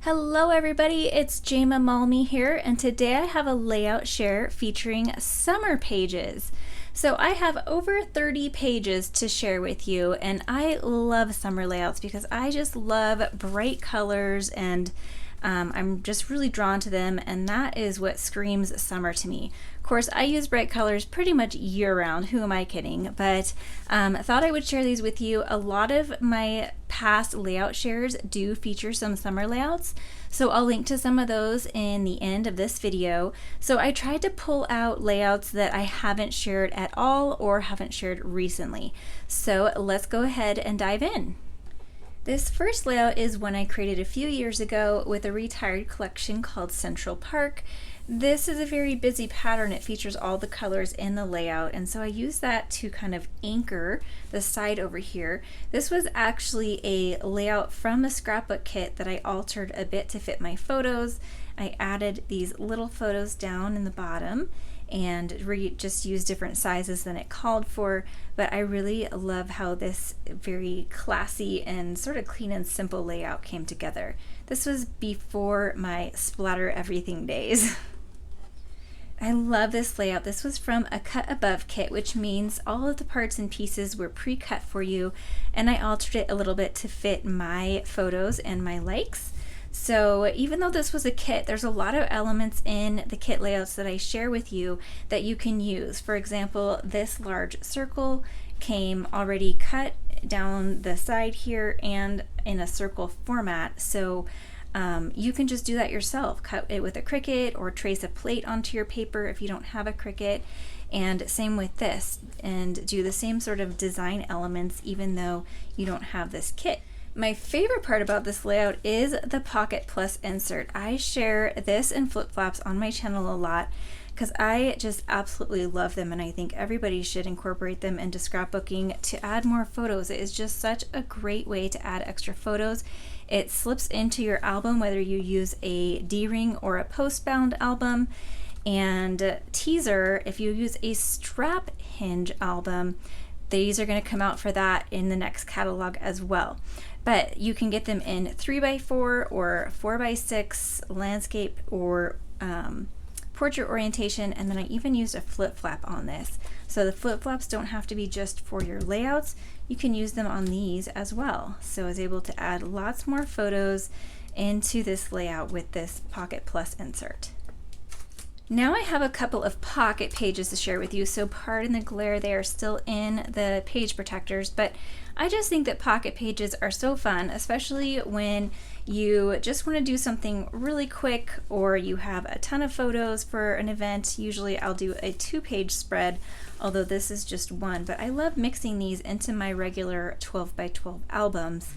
Hello everybody, it's Jama Malmi here, and today I have a layout share featuring summer pages. So I have over 30 pages to share with you, and I love summer layouts because I just love bright colors and I'm just really drawn to them, and that is what screams summer to me. Of course, I use bright colors pretty much year-round. Who am I kidding? But I thought I would share these with you. A lot of my past layout shares do feature some summer layouts, so I'll link to some of those in the end of this video. So I tried to pull out layouts that I haven't shared at all or haven't shared recently. So let's go ahead and dive in. This first layout is one I created a few years ago with a retired collection called Central Park. This is a very busy pattern. It features all the colors in the layout, and so I use that to kind of anchor the side over here. This was actually a layout from a scrapbook kit that I altered a bit to fit my photos. I added these little photos down in the bottom and just use different sizes than it called for, but I really love how this very classy and sort of clean and simple layout came together. This was before my splatter everything days. I love this layout. This was from a cut above kit, which means all of the parts and pieces were pre-cut for you, and I altered it a little bit to fit my photos and my likes. So even though this was a kit, there's a lot of elements in the kit layouts that I share with you that you can use. For example, this large circle came already cut down the side here and in a circle format. So you can just do that yourself. Cut it with a Cricut or trace a plate onto your paper if you don't have a Cricut. And same with this, and do the same sort of design elements even though you don't have this kit. My favorite part about this layout is the Pocket Plus insert. I share this and flip-flops on my channel a lot because I just absolutely love them, and I think everybody should incorporate them into scrapbooking to add more photos. It is just such a great way to add extra photos. It slips into your album whether you use a D-ring or a post-bound album, and teaser, if you use a strap hinge album, these are going to come out for that in the next catalog as well. But you can get them in 3x4 or 4x6 landscape or portrait orientation, and then I even used a flip flap on this. So the flip flaps don't have to be just for your layouts. You can use them on these as well. So I was able to add lots more photos into this layout with this Pocket Plus insert. Now I have a couple of pocket pages to share with you, so pardon the glare, they are still in the page protectors, but I just think that pocket pages are so fun, especially when you just want to do something really quick or you have a ton of photos for an event. Usually I'll do a 2-page spread, although this is just one, but I love mixing these into my regular 12x12 albums.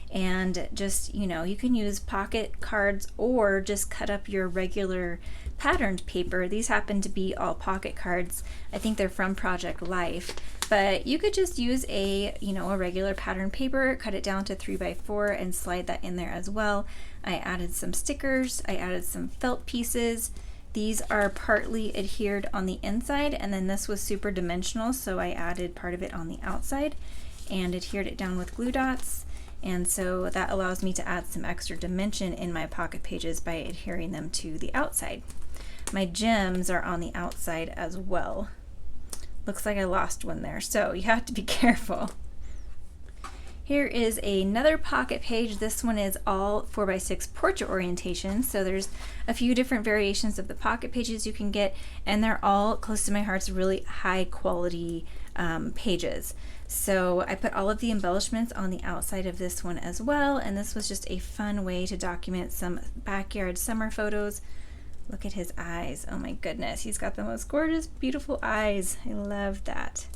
And just, you know, you can use pocket cards or just cut up your regular patterned paper. These happen to be all pocket cards. I think they're from Project Life, but you could just use a regular patterned paper, cut it down to 3x4 and slide that in there as well. I added some stickers, I added some felt pieces. These are partly adhered on the inside, and then this was super dimensional, so I added part of it on the outside and adhered it down with glue dots. And so that allows me to add some extra dimension in my pocket pages by adhering them to the outside. My gems are on the outside as well. Looks like I lost one there, so you have to be careful. Here is another pocket page. This one is all 4x6 portrait orientation, so there's a few different variations of the pocket pages you can get, and they're all close to my heart's really high quality pages. So I put all of the embellishments on the outside of this one as well, and this was just a fun way to document some backyard summer photos. Look at his eyes. Oh my goodness, he's got the most gorgeous, beautiful eyes. I love that.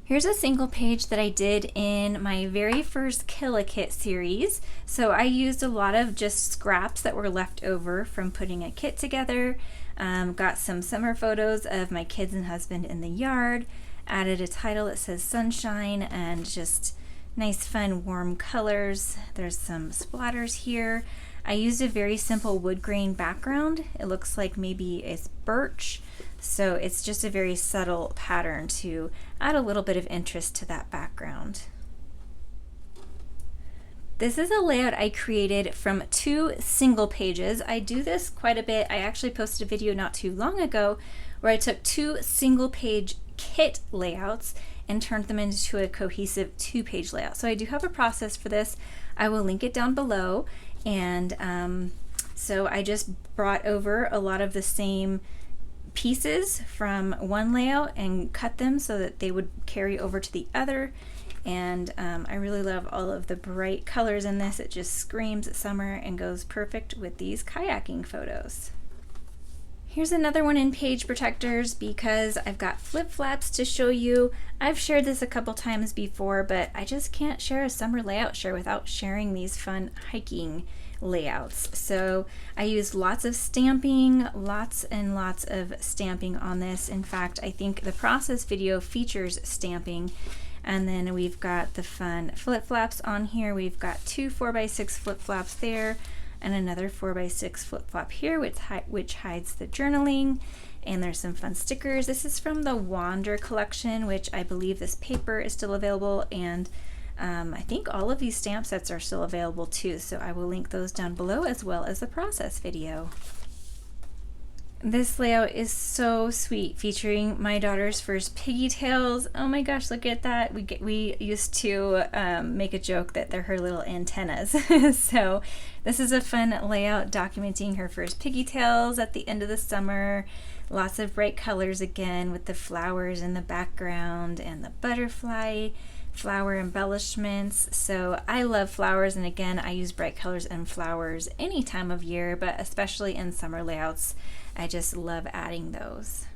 Here's a single page that I did in my very first Kill-A-Kit series. So I used a lot of just scraps that were left over from putting a kit together. Got some summer photos of my kids and husband in the yard, added a title that says sunshine, and just nice fun warm colors. There's some splatters here. I used a very simple wood grain background. It looks like maybe it's birch, so it's just a very subtle pattern to add a little bit of interest to that background. This is a layout I created from 2 single pages. I do this quite a bit. I actually posted a video not too long ago where I took 2 single page kit layouts and turned them into a cohesive 2-page layout. So I do have a process for this. I will link it down below. And so I just brought over a lot of the same pieces from one layout and cut them so that they would carry over to the other. And I really love all of the bright colors in this. It just screams summer and goes perfect with these kayaking photos. Here's another one in page protectors because I've got flip-flaps to show you. I've shared this a couple times before, but I just can't share a summer layout share without sharing these fun hiking layouts. So I used lots of stamping, lots and lots of stamping on this. In fact, I think the process video features stamping. And then we've got the fun flip-flaps on here. We've got 2 4x6 flip-flaps there and another 4x6 flip-flop here which hides the journaling. And there's some fun stickers. This is from the Wander collection, which I believe this paper is still available, and I think all of these stamp sets are still available too, so I will link those down below as well as the process video. This layout is so sweet, featuring my daughter's first piggy tails. Oh my gosh, look at that. We used to make a joke that they're her little antennas. So this is a fun layout documenting her first piggy tails at the end of the summer. Lots of bright colors again with the flowers in the background and the butterfly flower embellishments. So I love flowers, and again, I use bright colors and flowers any time of year, but especially in summer layouts. I just love adding those.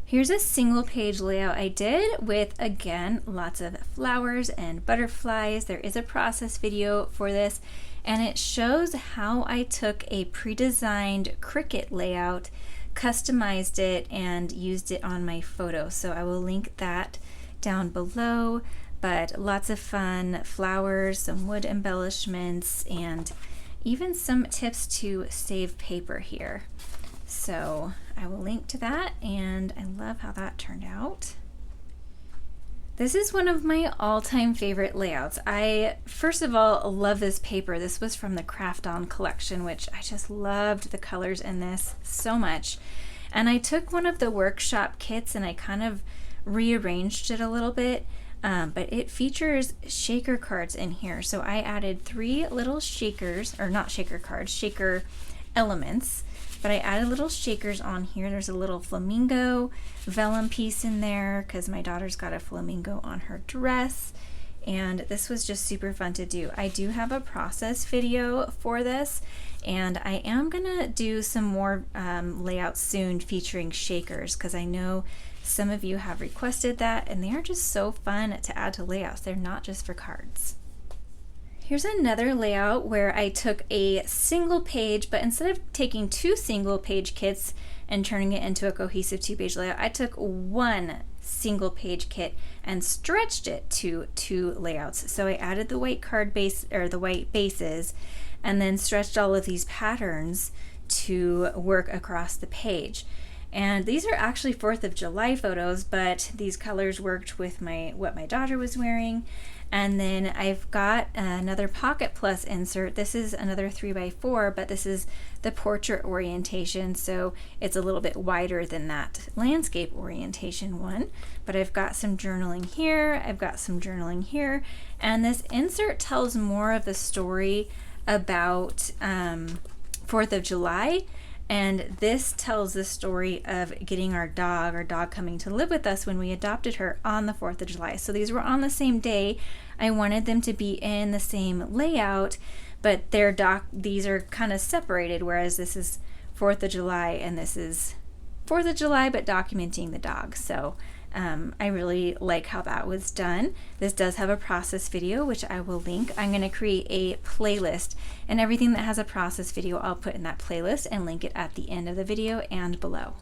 Here's a single page layout I did with, again, lots of flowers and butterflies. There is a process video for this, and it shows how I took a pre-designed Cricut layout, customized it, and used it on my photo. So I will link that down below, but lots of fun flowers, some wood embellishments, and even some tips to save paper here. So I will link to that, and I love how that turned out. This is one of my all-time favorite layouts. I, first of all, love this paper. This was from the Craft On collection, which I just loved the colors in this so much. And I took one of the workshop kits and I kind of rearranged it a little bit, but it features shaker cards in here. So I added 3 little shakers, or not shaker cards, shaker elements, but I added little shakers on here. There's a little flamingo vellum piece in there because my daughter's got a flamingo on her dress, and this was just super fun to do. I do have a process video for this, and I am gonna do some more layouts soon featuring shakers because I know some of you have requested that, and they are just so fun to add to layouts. They're not just for cards. Here's another layout where I took a single page, but instead of taking 2 single page kits and turning it into a cohesive 2-page layout, I took 1 single page kit and stretched it to 2 layouts. So I added the white card base, or the white bases, and then stretched all of these patterns to work across the page. And these are actually 4th of July photos, but these colors worked with what my daughter was wearing. And then I've got another Pocket Plus insert. This is another 3x4, but this is the portrait orientation, so it's a little bit wider than that landscape orientation one. But I've got some journaling here, I've got some journaling here, and this insert tells more of the story about 4th of July. And this tells the story of getting our dog coming to live with us when we adopted her on the 4th of July. So these were on the same day. I wanted them to be in the same layout, but these are kind of separated, whereas this is 4th of July and this is 4th of July, but documenting the dog. So I really like how that was done. This does have a process video, which I will link. I'm going to create a playlist, and everything that has a process video I'll put in that playlist and link it at the end of the video and below.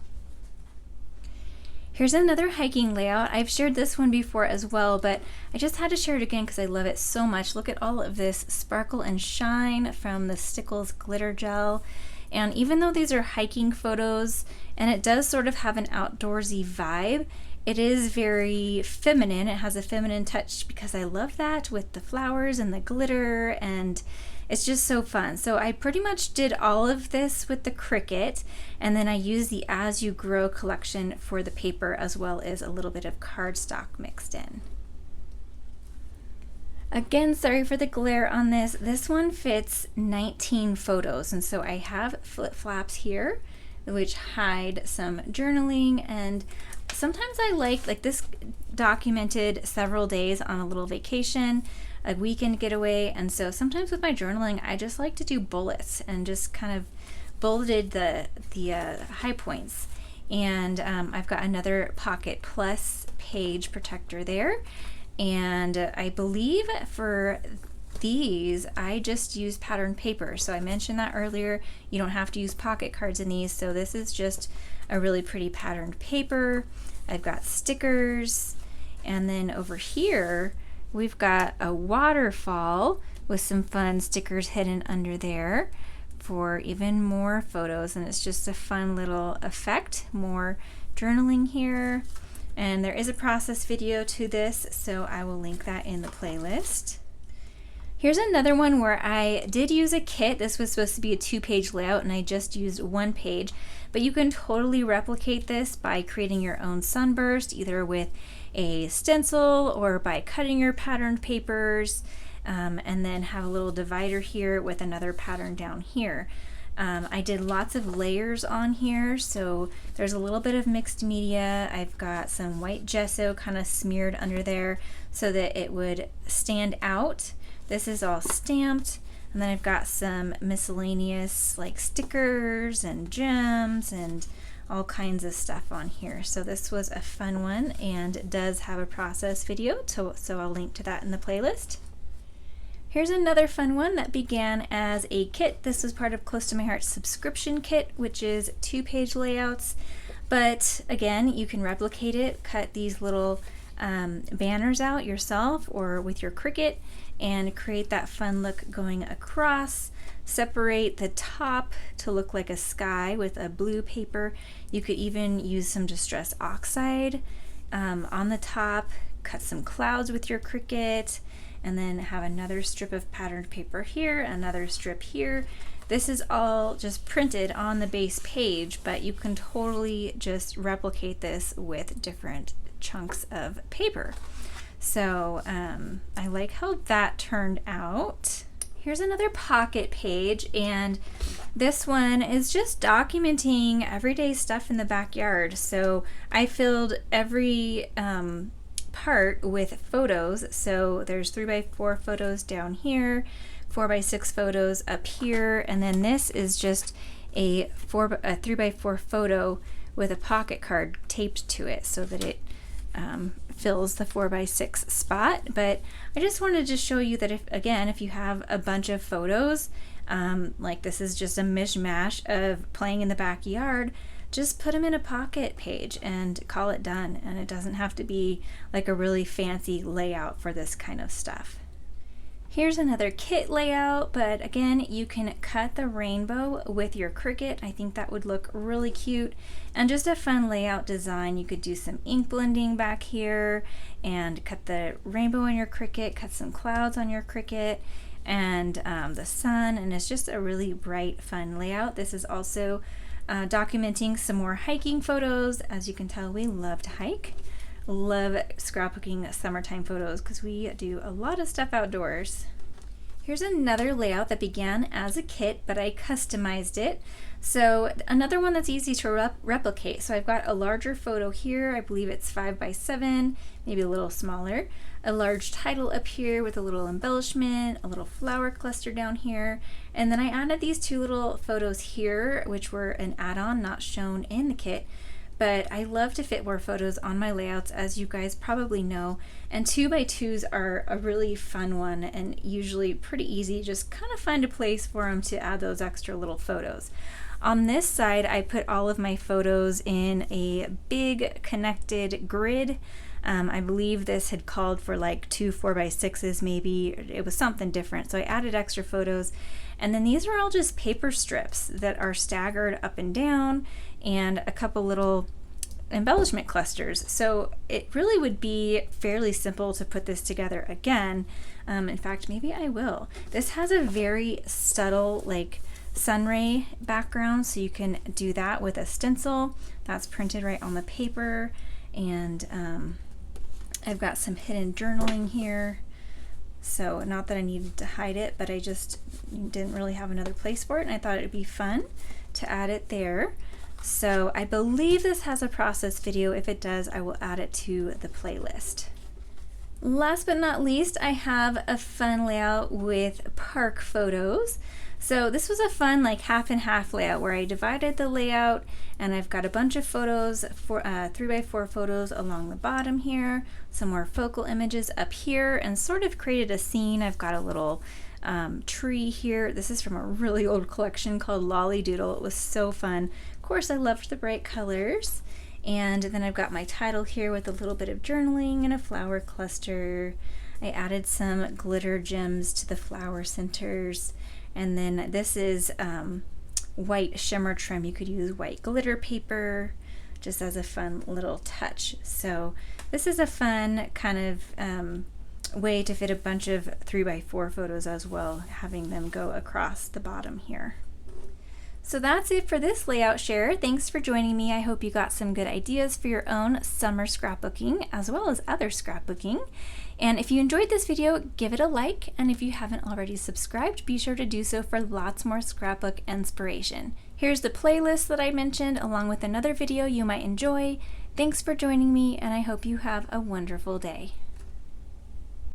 Here's another hiking layout. I've shared this one before as well, but I just had to share it again because I love it so much. Look at all of this sparkle and shine from the Stickles glitter gel. And even though these are hiking photos, and it does sort of have an outdoorsy vibe, It is very feminine. It has a feminine touch because I love that with the flowers and the glitter, and it's just so fun. So I pretty much did all of this with the Cricut, and then I used the As You Grow collection for the paper, as well as a little bit of cardstock mixed in. Again, sorry for the glare on this. This one fits 19 photos, and so I have flip flaps here which hide some journaling, and sometimes I like this documented several days on a little vacation, a weekend getaway, and so sometimes with my journaling I just like to do bullets and just kind of bulleted the high points. And I've got another Pocket Plus page protector there, and I believe for these I just use patterned paper. So I mentioned that earlier, you don't have to use pocket cards in these, so this is just a really pretty patterned paper. I've got stickers, and then over here we've got a waterfall with some fun stickers hidden under there for even more photos, and it's just a fun little effect. More journaling here, and there is a process video to this, so I will link that in the playlist. Here's another one where I did use a kit. This was supposed to be a 2-page layout, and I just used 1 page, but you can totally replicate this by creating your own sunburst, either with a stencil or by cutting your patterned papers, and then have a little divider here with another pattern down here. I did lots of layers on here, so there's a little bit of mixed media. I've got some white gesso kind of smeared under there so that it would stand out. This is all stamped, and then I've got some miscellaneous like stickers and gems and all kinds of stuff on here. So this was a fun one, and it does have a process video, so I'll link to that in the playlist. Here's another fun one that began as a kit. This was part of Close to My Heart's subscription kit, which is 2-page layouts, but again, you can replicate it, cut these little banners out yourself or with your Cricut, and create that fun look going across. Separate the top to look like a sky with a blue paper. You could even use some Distress Oxide on the top, cut some clouds with your Cricut, and then have another strip of patterned paper here, another strip here. This is all just printed on the base page, but you can totally just replicate this with different chunks of paper. So I like how that turned out. Here's another pocket page, and this one is just documenting everyday stuff in the backyard. So I filled every part with photos. So there's 3x4 photos down here, 4x6 photos up here, and then this is just a 3x4 photo with a pocket card taped to it so that it fills the 4x6 spot. But I just wanted to show you that if you have a bunch of photos, like this is just a mishmash of playing in the backyard, just put them in a pocket page and call it done. And it doesn't have to be like a really fancy layout for this kind of stuff. Here's another kit layout, but again, you can cut the rainbow with your Cricut. I think that would look really cute, and just a fun layout design. You could do some ink blending back here and cut the rainbow on your Cricut, cut some clouds on your Cricut, and the sun, and it's just a really bright, fun layout. This is also documenting some more hiking photos. As you can tell, we love to hike. Love scrapbooking summertime photos because we do a lot of stuff outdoors. Here's another layout that began as a kit, but I customized it. So another one that's easy to replicate. So I've got a larger photo here. I believe it's 5x7, maybe a little smaller. A large title up here with a little embellishment, a little flower cluster down here. And then I added these 2 little photos here, which were an add-on, not shown in the kit. But I love to fit more photos on my layouts, as you guys probably know, and 2x2s are a really fun one and usually pretty easy. Just kind of find a place for them to add those extra little photos. On this side, I put all of my photos in a big connected grid. I believe this had called for like 2 4x6s maybe. It was something different, so I added extra photos. And then these are all just paper strips that are staggered up and down, and a couple little embellishment clusters. So it really would be fairly simple to put this together again. In fact, maybe I will. This has a very subtle like sunray background, so you can do that with a stencil that's printed right on the paper. And I've got some hidden journaling here. So not that I needed to hide it, but I just didn't really have another place for it, and I thought it would be fun to add it there. So I believe this has a process video. If it does, I will add it to the playlist. Last but not least, I have a fun layout with park photos. So this was a fun like half and half layout where I divided the layout, and I've got a bunch of photos, 3x4 photos along the bottom here, some more focal images up here, and sort of created a scene. I've got a little tree here. This is from a really old collection called Lolly Doodle. It was so fun. Of course, I loved the bright colors. And then I've got my title here with a little bit of journaling and a flower cluster. I added some glitter gems to the flower centers. And then this is white shimmer trim. You could use white glitter paper just as a fun little touch. So this is a fun kind of way to fit a bunch of 3x4 photos as well, having them go across the bottom here. So that's it for this layout share. Thanks for joining me. I hope you got some good ideas for your own summer scrapbooking as well as other scrapbooking. And if you enjoyed this video, give it a like. And if you haven't already subscribed, be sure to do so for lots more scrapbook inspiration. Here's the playlist that I mentioned along with another video you might enjoy. Thanks for joining me, and I hope you have a wonderful day.